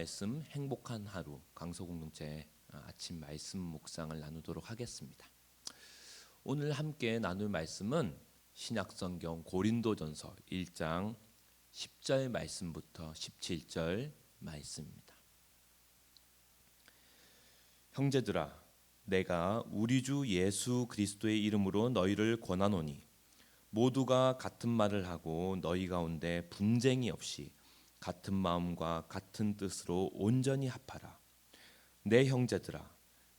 말씀 행복한 하루 강서공동체 아침 말씀 묵상을 나누도록 하겠습니다. 오늘 함께 나눌 말씀은 신약성경 고린도전서 1장 10절 말씀부터 17절 말씀입니다. 형제들아, 내가 우리 주 예수 그리스도의 이름으로 너희를 권하노니 모두가 같은 말을 하고 너희 가운데 분쟁이 없이 같은 마음과 같은 뜻으로 온전히 합하라. 내 형제들아,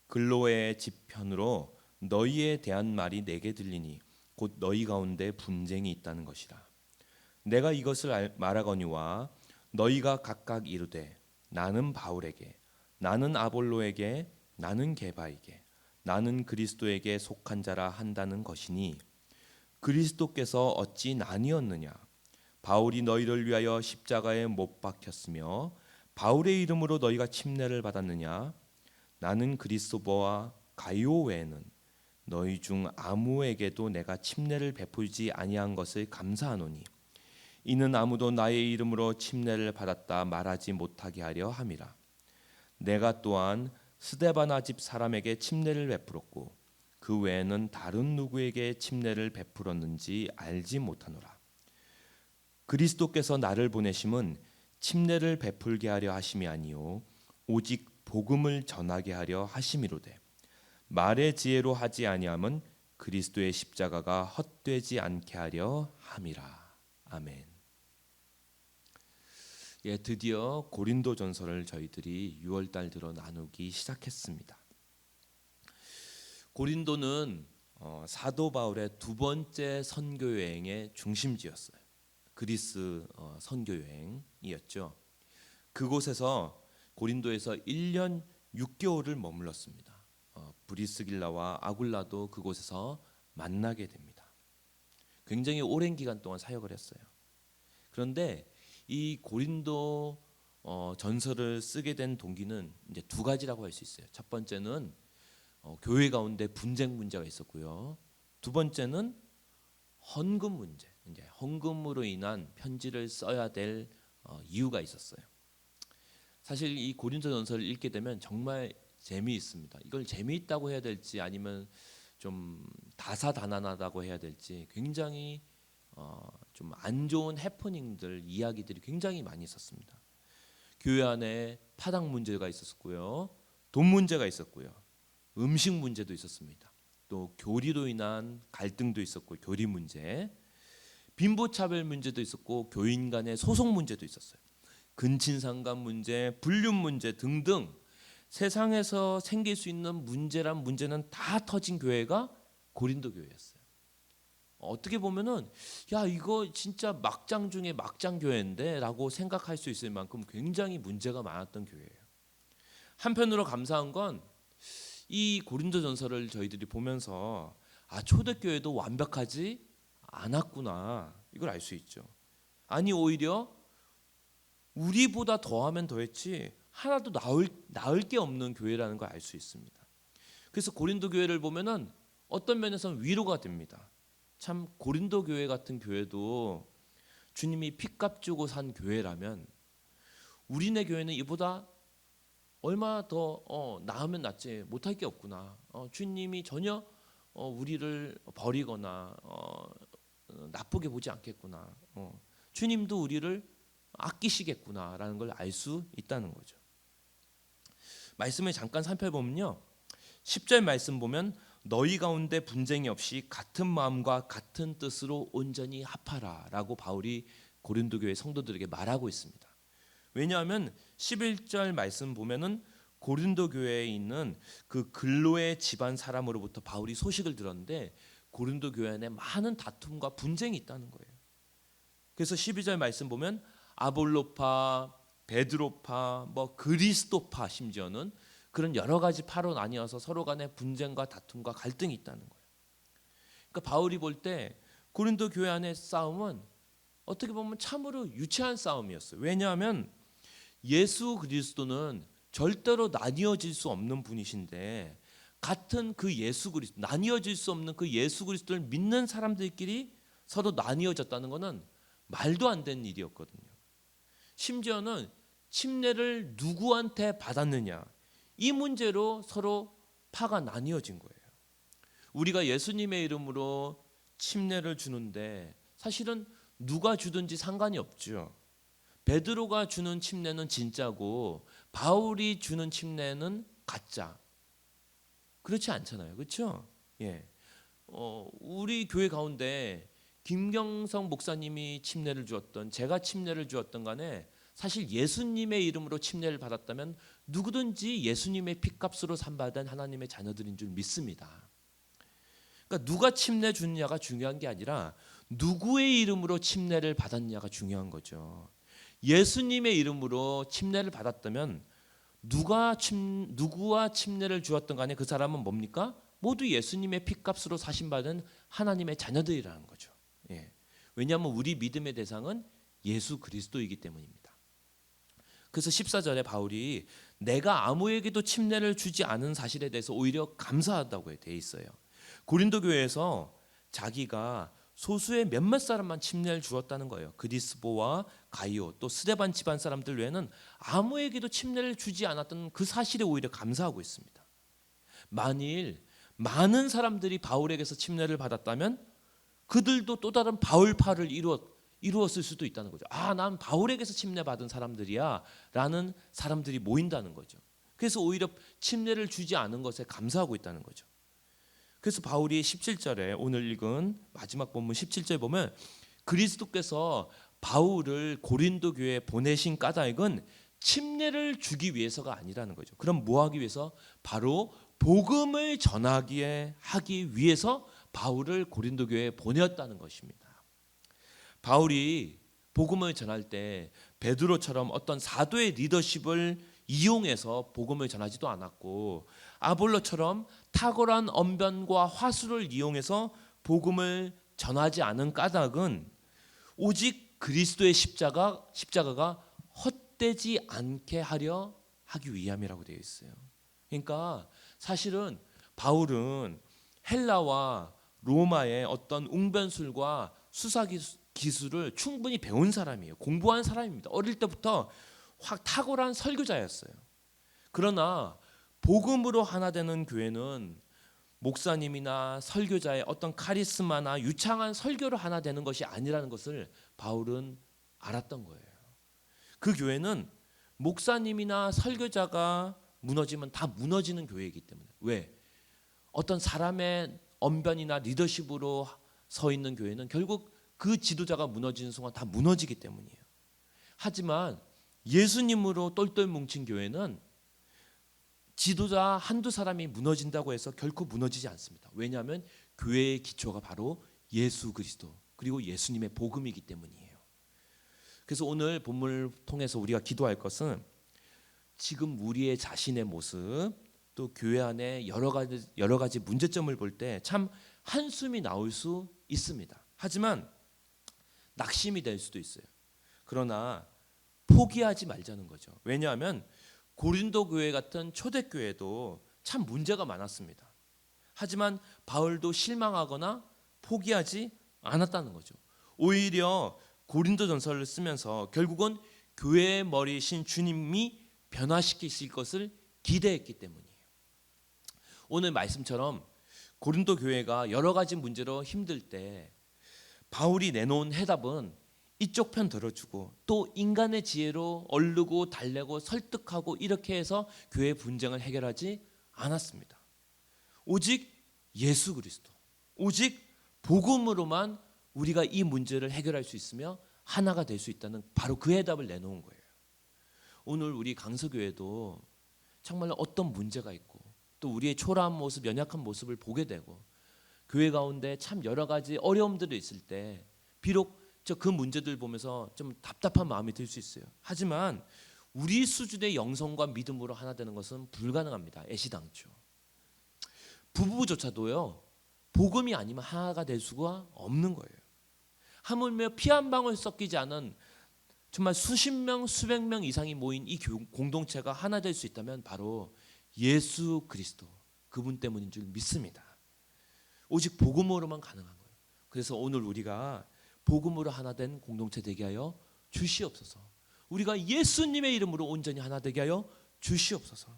글로의 지편으로 너희에 대한 말이 내게 들리니 곧 너희 가운데 분쟁이 있다는 것이라. 내가 이것을 말하거니와 너희가 각각 이르되 나는 바울에게, 나는 아볼로에게, 나는 게바에게, 나는 그리스도에게 속한 자라 한다는 것이니 그리스도께서 어찌 나뉘었느냐? 바울이 너희를 위하여 십자가에 못 박혔으며 바울의 이름으로 너희가 침례를 받았느냐? 나는 그리스도와 가이오 외에는 너희 중 아무에게도 내가 침례를 베풀지 아니한 것을 감사하노니 이는 아무도 나의 이름으로 침례를 받았다 말하지 못하게 하려 함이라. 내가 또한 스데바나 집 사람에게 침례를 베풀었고 그 외에는 다른 누구에게 침례를 베풀었는지 알지 못하노라. 그리스도께서 나를 보내심은 침례를 베풀게 하려 하심이 아니요 오직 복음을 전하게 하려 하심이로되 말의 지혜로 하지 아니함은 그리스도의 십자가가 헛되지 않게 하려 함이라. 아멘. 드디어 고린도전서를 저희들이 6월달 들어 나누기 시작했습니다. 고린도는 사도 바울의 두 번째 선교 여행의 중심지였어요. 그리스 선교 여행이었죠. 그곳에서 고린도에서 1년 6개월을 머물렀습니다. 브리스길라와 아굴라도 그곳에서 만나게 됩니다. 굉장히 오랜 기간 동안 사역을 했어요. 그런데 이 고린도 전서를 쓰게 된 동기는 이제 두 가지라고 할 수 있어요. 첫 번째는 교회 가운데 분쟁 문제가 있었고요. 두 번째는 헌금 문제. 이제 헌금으로 인한 편지를 써야 될 이유가 있었어요. 사실 이 고린도전서를 읽게 되면 정말 재미있습니다. 이걸 재미있다고 해야 될지 아니면 좀 다사다난하다고 해야 될지 굉장히 좀 안 좋은 해프닝들 이야기들이 굉장히 많이 있었습니다. 교회 안에 파당 문제가 있었고요, 돈 문제가 있었고요, 음식 문제도 있었습니다. 또 교리로 인한 갈등도 있었고 교리 문제, 빈부차별 문제도 있었고 교인 간의 소송 문제도 있었어요. 근친상간 문제, 불륜 문제 등등 세상에서 생길 수 있는 문제는 다 터진 교회가 고린도 교회였어요. 어떻게 보면은 야 이거 진짜 막장 중에 막장 교회인데 라고 생각할 수 있을 만큼 굉장히 문제가 많았던 교회예요. 한편으로 감사한 건 이 고린도전서를 저희들이 보면서 초대교회도 완벽하지 않았구나 이걸 알 수 있죠. 아니 오히려 우리보다 더하면 더했지 하나도 나을 게 없는 교회라는 걸 알 수 있습니다. 그래서 고린도 교회를 보면은 어떤 면에서는 위로가 됩니다. 참 고린도 교회 같은 교회도 주님이 핏값 주고 산 교회라면 우리네 교회는 이보다 얼마나 더 나으면 낫지 못할 게 없구나. 주님이 전혀 우리를 버리거나 나쁘게 보지 않겠구나. 주님도 우리를 아끼시겠구나라는 걸 알 수 있다는 거죠. 말씀을 잠깐 살펴보면요. 10절 말씀 보면 너희 가운데 분쟁이 없이 같은 마음과 같은 뜻으로 온전히 합하라 라고 바울이 고린도 교회 성도들에게 말하고 있습니다. 왜냐하면 11절 말씀 보면은 고린도 교회에 있는 그 글로의 집안 사람으로부터 바울이 소식을 들었는데 고린도 교회 안에 많은 다툼과 분쟁이 있다는 거예요. 그래서 12절 말씀 보면 아볼로파, 베드로파, 그리스도파 심지어는 그런 여러 가지 파로 나뉘어서 서로 간에 분쟁과 다툼과 갈등이 있다는 거예요. 그러니까 바울이 볼 때 고린도 교회 안의 싸움은 어떻게 보면 참으로 유치한 싸움이었어요. 왜냐하면 예수 그리스도는 절대로 나뉘어질 수 없는 분이신데 같은 그 예수 그리스도, 나뉘어질 수 없는 그 예수 그리스도를 믿는 사람들끼리 서로 나뉘어졌다는 것은 말도 안 되는 일이었거든요. 심지어는 침례를 누구한테 받았느냐, 이 문제로 서로 파가 나뉘어진 거예요. 우리가 예수님의 이름으로 침례를 주는데 사실은 누가 주든지 상관이 없죠. 베드로가 주는 침례는 진짜고 바울이 주는 침례는 가짜. 그렇지 않잖아요. 그렇죠? 예. 우리 교회 가운데 김경성 목사님이 침례를 주었던, 제가 침례를 주었던 간에 사실 예수님의 이름으로 침례를 받았다면 누구든지 예수님의 핏값으로 산받은 하나님의 자녀들인 줄 믿습니다. 그러니까 누가 침례 주느냐가 중요한 게 아니라 누구의 이름으로 침례를 받았냐가 중요한 거죠. 예수님의 이름으로 침례를 받았다면 누구와 침례를 주었던 간에 그 사람은 뭡니까? 모두 예수님의 핏값으로 사신받은 하나님의 자녀들이라는 거죠. 예. 왜냐하면 우리 믿음의 대상은 예수 그리스도이기 때문입니다. 그래서 14절에 바울이 내가 아무에게도 침례를 주지 않은 사실에 대해서 오히려 감사하다고 되어 있어요. 고린도 교회에서 자기가 소수의 몇몇 사람만 침례를 주었다는 거예요. 그리스보와 가이오 또 스데반 집안 사람들 외에는 아무에게도 침례를 주지 않았던 그 사실에 오히려 감사하고 있습니다. 만일 많은 사람들이 바울에게서 침례를 받았다면 그들도 또 다른 바울파를 이루었을 수도 있다는 거죠. 난 바울에게서 침례 받은 사람들이야 라는 사람들이 모인다는 거죠. 그래서 오히려 침례를 주지 않은 것에 감사하고 있다는 거죠. 그래서 바울이 17절에 오늘 읽은 마지막 본문 17절에 보면 그리스도께서 바울을 고린도 교회에 보내신 까닭은 침례를 주기 위해서가 아니라는 거죠. 그럼 뭐 하기 위해서? 바로 복음을 전하기 위해서 바울을 고린도 교회에 보내었다는 것입니다. 바울이 복음을 전할 때 베드로처럼 어떤 사도의 리더십을 이용해서 복음을 전하지도 않았고 아볼로처럼 탁월한 언변과 화술을 이용해서 복음을 전하지 않은 까닭은 오직 그리스도의 십자가가 헛되지 않게 하기 위함이라고 되어 있어요. 그러니까 사실은 바울은 헬라와 로마의 어떤 웅변술과 수사 기술을 충분히 배운 사람이에요. 공부한 사람입니다. 어릴 때부터 확 탁월한 설교자였어요. 그러나 복음으로 하나 되는 교회는 목사님이나 설교자의 어떤 카리스마나 유창한 설교로 하나 되는 것이 아니라는 것을 바울은 알았던 거예요. 그 교회는 목사님이나 설교자가 무너지면 다 무너지는 교회이기 때문에. 왜? 어떤 사람의 언변이나 리더십으로 서 있는 교회는 결국 그 지도자가 무너지는 순간 다 무너지기 때문이에요. 하지만 예수님으로 똘똘 뭉친 교회는 지도자 한두 사람이 무너진다고 해서 결코 무너지지 않습니다. 왜냐하면 교회의 기초가 바로 예수 그리스도 그리고 예수님의 복음이기 때문이에요. 그래서 오늘 본문을 통해서 우리가 기도할 것은 지금 우리의 자신의 모습 또 교회 안에 여러 가지 문제점을 볼 때 참 한숨이 나올 수 있습니다. 하지만 낙심이 될 수도 있어요. 그러나 포기하지 말자는 거죠. 왜냐하면 고린도 교회 같은 초대교회도 참 문제가 많았습니다. 하지만 바울도 실망하거나 포기하지 않았다는 거죠. 오히려 고린도전서를 쓰면서 결국은 교회의 머리이신 주님이 변화시키실 것을 기대했기 때문이에요. 오늘 말씀처럼 고린도 교회가 여러 가지 문제로 힘들 때 바울이 내놓은 해답은 이쪽 편 들어주고 또 인간의 지혜로 얼르고 달래고 설득하고 이렇게 해서 교회의 분쟁을 해결하지 않았습니다. 오직 예수 그리스도, 오직 복음으로만 우리가 이 문제를 해결할 수 있으며 하나가 될 수 있다는 바로 그 해답을 내놓은 거예요. 오늘 우리 강서교회도 정말 어떤 문제가 있고 또 우리의 초라한 모습, 연약한 모습을 보게 되고 교회 가운데 참 여러 가지 어려움들이 있을 때 비록 그 문제들 보면서 좀 답답한 마음이 들 수 있어요. 하지만 우리 수준의 영성과 믿음으로 하나 되는 것은 불가능합니다. 애시당초. 부부조차도요. 복음이 아니면 하나가 될 수가 없는 거예요. 하물며 피 한 방울 섞이지 않은 정말 수십 명, 수백 명 이상이 모인 이 공동체가 하나 될 수 있다면 바로 예수 그리스도 그분 때문인 줄 믿습니다. 오직 복음으로만 가능한 거예요. 그래서 오늘 우리가 복음으로 하나 된 공동체 되게 하여 주시옵소서. 우리가 예수님의 이름으로 온전히 하나 되게 하여 주시옵소서.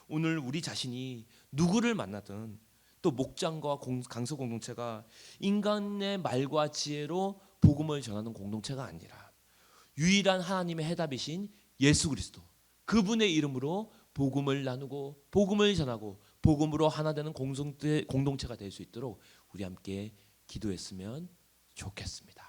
오늘 우리 자신이 누구를 만나든 또 목장과 강서 공동체가 인간의 말과 지혜로 복음을 전하는 공동체가 아니라 유일한 하나님의 해답이신 예수 그리스도 그분의 이름으로 복음을 나누고 복음을 전하고 복음으로 하나 되는 공동체가 될 수 있도록 우리 함께 기도했으면 좋겠습니다.